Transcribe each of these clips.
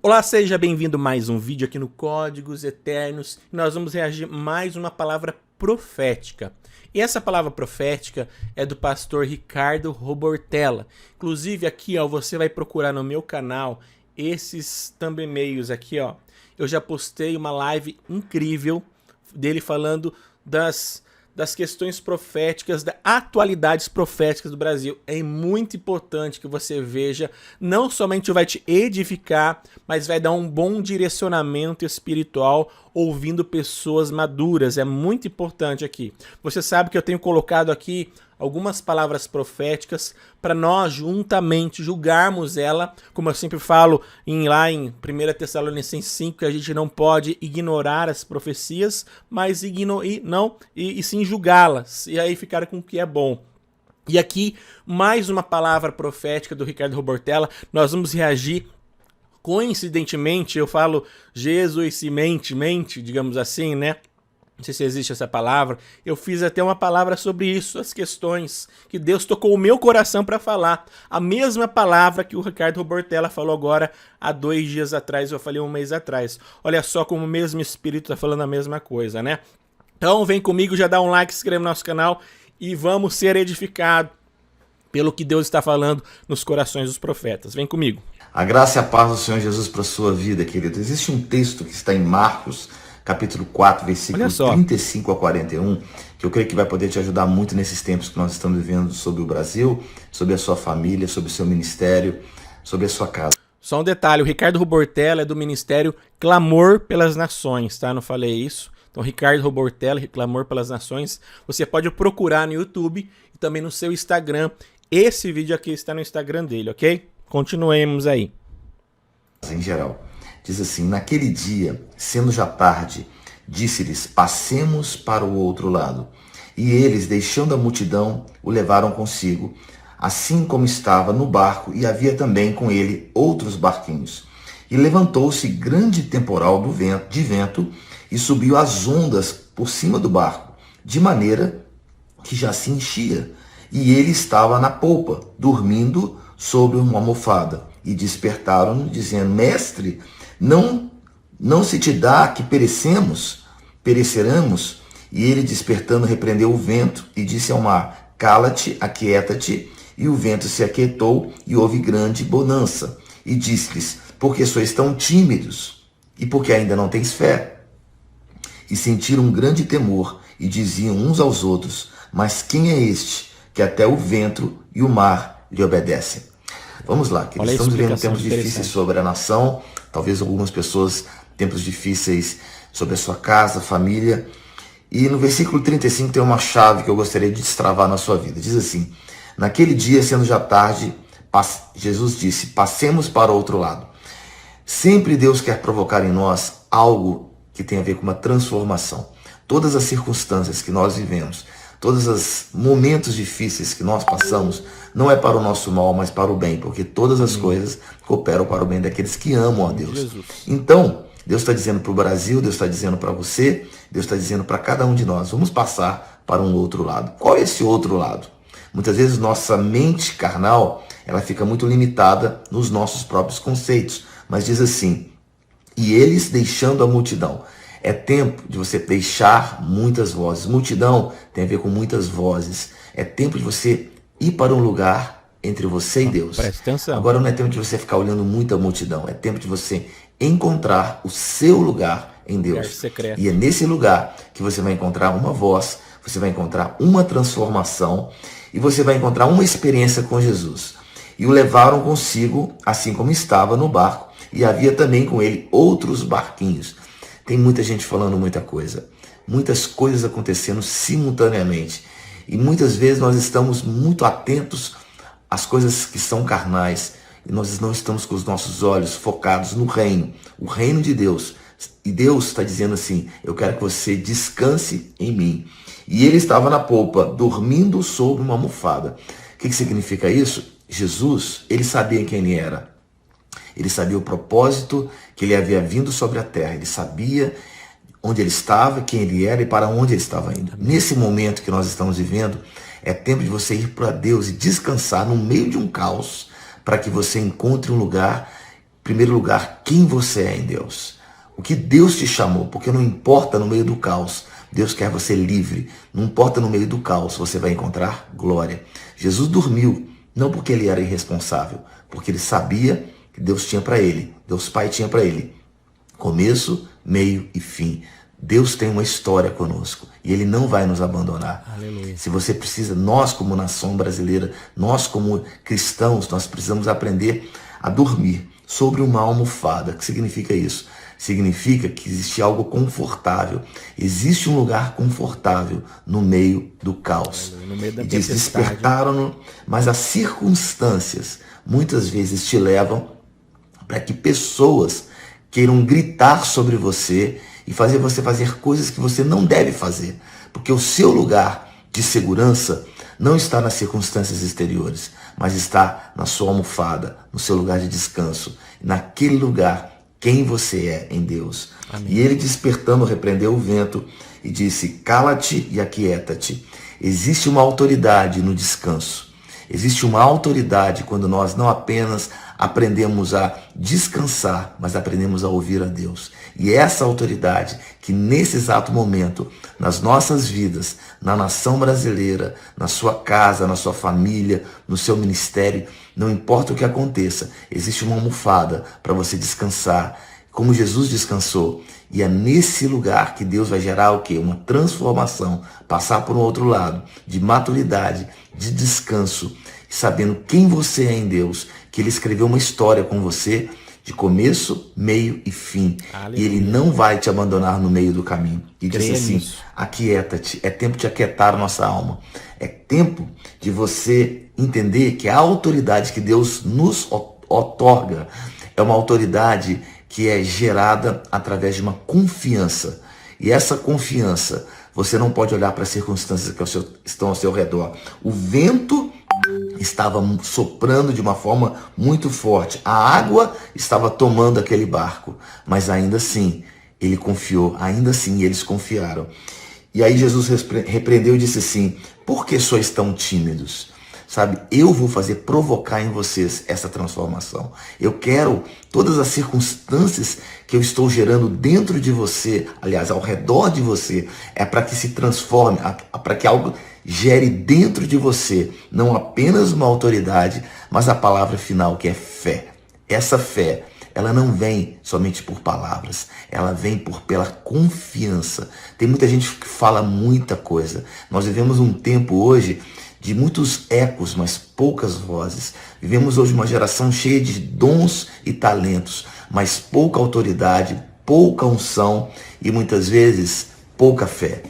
Olá, seja bem-vindo a mais um vídeo aqui no Códigos Eternos. Nós vamos reagir mais uma palavra profética. E essa palavra profética é do pastor Ricardo Robortella. Inclusive aqui, ó, você vai procurar no meu canal esses thumbnails aqui, ó. Eu já postei uma live incrível dele falando das questões proféticas, das atualidades proféticas do Brasil. É muito importante que você veja, não somente vai te edificar, mas vai dar um bom direcionamento espiritual ouvindo pessoas maduras. É muito importante aqui. Você sabe que eu tenho colocado aqui algumas palavras proféticas para nós juntamente julgarmos ela, como eu sempre falo lá em 1 Tessalonicenses 5, que a gente não pode ignorar as profecias, mas sim julgá-las, e aí ficar com o que é bom. E aqui, mais uma palavra profética do Ricardo Robortella. Nós vamos reagir. Coincidentemente, eu falo jesuimente, digamos assim, né? Não sei se existe essa palavra. Eu fiz até uma palavra sobre isso, as questões que Deus tocou o meu coração para falar. A mesma palavra que o Ricardo Robortella falou agora há 2 dias atrás, eu falei 1 mês atrás. Olha só como o mesmo Espírito está falando a mesma coisa, né? Então vem comigo, já dá um like, se inscreve no nosso canal e vamos ser edificados pelo que Deus está falando nos corações dos profetas. Vem comigo. A graça e a paz do Senhor Jesus para a sua vida, querido. Existe um texto que está em Marcos, capítulo 4, versículos 35 a 41, que eu creio que vai poder te ajudar muito nesses tempos que nós estamos vivendo sobre o Brasil, sobre a sua família, sobre o seu ministério, sobre a sua casa. Só um detalhe, o Ricardo Robortella é do ministério Clamor pelas Nações, tá? Não falei isso. Então, Ricardo Robortella, Clamor pelas Nações, você pode procurar no YouTube e também no seu Instagram. Esse vídeo aqui está no Instagram dele, ok? Continuemos aí. Em geral, diz assim: naquele dia, sendo já tarde, disse-lhes: passemos para o outro lado. E eles, deixando a multidão, o levaram consigo, assim como estava no barco, e havia também com ele outros barquinhos. E levantou-se grande temporal de vento, e subiu as ondas por cima do barco, de maneira que já se enchia. E ele estava na polpa, dormindo sobre uma almofada. E despertaram-no, dizendo: Mestre, não se te dá que pereceramos? E ele, despertando, repreendeu o vento e disse ao mar: Cala-te, aquieta-te. E o vento se aquietou e houve grande bonança. E disse-lhes: Por que sois tão tímidos? E por que ainda não tens fé? E sentiram um grande temor e diziam uns aos outros: Mas quem é este que até o vento e o mar lhe obedecem? Vamos lá, que estamos vivendo tempos difíceis sobre a nação, talvez algumas pessoas, tempos difíceis sobre a sua casa, família. E no versículo 35 tem uma chave que eu gostaria de destravar na sua vida. Diz assim: naquele dia, sendo já tarde, Jesus disse: passemos para o outro lado. Sempre Deus quer provocar em nós algo que tem a ver com uma transformação. Todas as circunstâncias que nós vivemos, todos os momentos difíceis que nós passamos, não é para o nosso mal, mas para o bem, porque todas as coisas cooperam para o bem daqueles que amam a Deus. Então, Deus está dizendo para o Brasil, Deus está dizendo para você, Deus está dizendo para cada um de nós: vamos passar para um outro lado. Qual é esse outro lado? Muitas vezes nossa mente carnal, ela fica muito limitada nos nossos próprios conceitos, mas diz assim: e eles, deixando a multidão. É tempo de você deixar muitas vozes. Multidão tem a ver com muitas vozes. É tempo de você ir para um lugar entre você e Deus. Preste atenção. Agora não é tempo de você ficar olhando muita multidão. É tempo de você encontrar o seu lugar em Deus. E é nesse lugar que você vai encontrar uma voz, você vai encontrar uma transformação e você vai encontrar uma experiência com Jesus. E o levaram consigo, assim como estava no barco, e havia também com ele outros barquinhos. Tem muita gente falando muita coisa, muitas coisas acontecendo simultaneamente. E muitas vezes nós estamos muito atentos às coisas que são carnais. E nós não estamos com os nossos olhos focados no reino, o reino de Deus. E Deus está dizendo assim: eu quero que você descanse em mim. E ele estava na polpa, dormindo sobre uma almofada. O que significa isso? Jesus, ele sabia quem ele era. Ele sabia o propósito que ele havia vindo sobre a terra. Ele sabia onde ele estava, quem ele era e para onde ele estava indo. Nesse momento que nós estamos vivendo, é tempo de você ir para Deus e descansar no meio de um caos, para que você encontre um lugar Em primeiro lugar, quem você é em Deus. O que Deus te chamou, porque não importa no meio do caos, Deus quer você livre. Não importa no meio do caos, você vai encontrar glória. Jesus dormiu, não porque ele era irresponsável, porque ele sabia que Deus tinha para ele, Deus Pai tinha para ele começo, meio e fim. Deus tem uma história conosco e ele não vai nos abandonar. Aleluia. Se você precisa, nós como nação brasileira, nós como cristãos, nós precisamos aprender a dormir sobre uma almofada. O que significa isso? Significa que existe algo confortável. Existe um lugar confortável no meio do caos. No meio da e diz, tempestade. despertaram-no, mas as circunstâncias muitas vezes te levam para que pessoas queiram gritar sobre você e fazer você fazer coisas que você não deve fazer. Porque o seu lugar de segurança não está nas circunstâncias exteriores, mas está na sua almofada, no seu lugar de descanso, naquele lugar quem você é em Deus. Amém. E ele, despertando, repreendeu o vento e disse, cala-te e aquieta-te. Existe uma autoridade no descanso. Existe uma autoridade quando nós não apenas aprendemos a descansar, mas aprendemos a ouvir a Deus. E essa autoridade que nesse exato momento, nas nossas vidas, na nação brasileira, na sua casa, na sua família, no seu ministério, não importa o que aconteça, existe uma almofada para você descansar, como Jesus descansou. E é nesse lugar que Deus vai gerar o quê? Uma transformação, passar por um outro lado, de maturidade, de descanso, sabendo quem você é em Deus, que Ele escreveu uma história com você, de começo, meio e fim. Aleluia. E Ele não vai te abandonar no meio do caminho. E diz assim, aquieta-te, é tempo de aquietar a nossa alma. É tempo de você entender que a autoridade que Deus nos outorga é uma autoridade que é gerada através de uma confiança. E essa confiança, você não pode olhar para as circunstâncias que estão ao seu redor. O vento estava soprando de uma forma muito forte. A água estava tomando aquele barco. Mas ainda assim, ele confiou. Ainda assim, eles confiaram. E aí Jesus repreendeu e disse assim, por que sois tão tímidos? Sabe, eu vou provocar em vocês essa transformação. Eu quero todas as circunstâncias que eu estou gerando dentro de você, aliás, ao redor de você, é para que se transforme, para que algo gere dentro de você, não apenas uma autoridade, mas a palavra final, que é fé. Essa fé, ela não vem somente por palavras, ela vem pela confiança. Tem muita gente que fala muita coisa. Nós vivemos um tempo hoje de muitos ecos, mas poucas vozes. Vivemos hoje uma geração cheia de dons e talentos, mas pouca autoridade, pouca unção e muitas vezes pouca fé.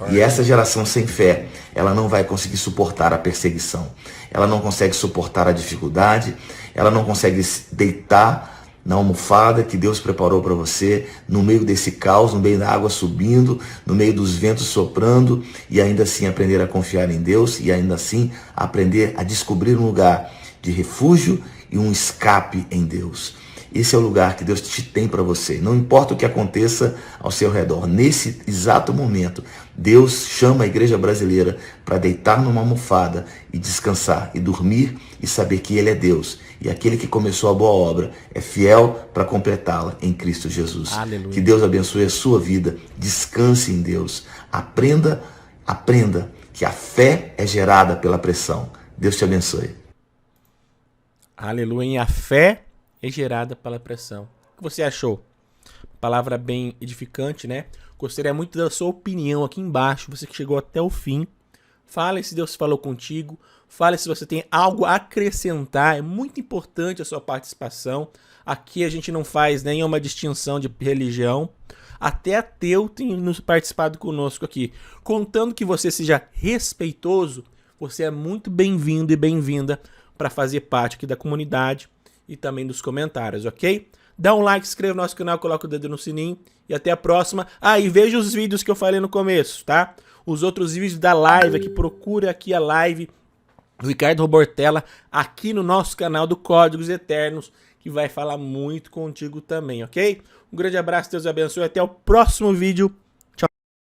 E essa geração sem fé, ela não vai conseguir suportar a perseguição. Ela não consegue suportar a dificuldade, ela não consegue deitar na almofada que Deus preparou para você, no meio desse caos, no meio da água subindo, no meio dos ventos soprando, e ainda assim aprender a confiar em Deus, e ainda assim aprender a descobrir um lugar de refúgio e um escape em Deus. Esse é o lugar que Deus te tem para você. Não importa o que aconteça ao seu redor. Nesse exato momento, Deus chama a igreja brasileira para deitar numa almofada e descansar e dormir e saber que Ele é Deus. E aquele que começou a boa obra é fiel para completá-la em Cristo Jesus. Aleluia. Que Deus abençoe a sua vida. Descanse em Deus. Aprenda que a fé é gerada pela pressão. Deus te abençoe. Aleluia. A fé é gerada pela pressão. O que você achou? Palavra bem edificante, né? Gostaria muito da sua opinião aqui embaixo. Você que chegou até o fim. Fale se Deus falou contigo. Fale se você tem algo a acrescentar. É muito importante a sua participação. Aqui a gente não faz nenhuma distinção de religião. Até ateu tem nos participado conosco aqui. Contando que você seja respeitoso, você é muito bem-vindo e bem-vinda para fazer parte aqui da comunidade e também dos comentários, ok? Dá um like, se inscreva no nosso canal, coloca o dedo no sininho e até a próxima. E veja os vídeos que eu falei no começo, tá? Os outros vídeos da live aqui, procura aqui a live do Ricardo Robortella aqui no nosso canal do Códigos Eternos, que vai falar muito contigo também, ok? Um grande abraço, Deus abençoe, até o próximo vídeo.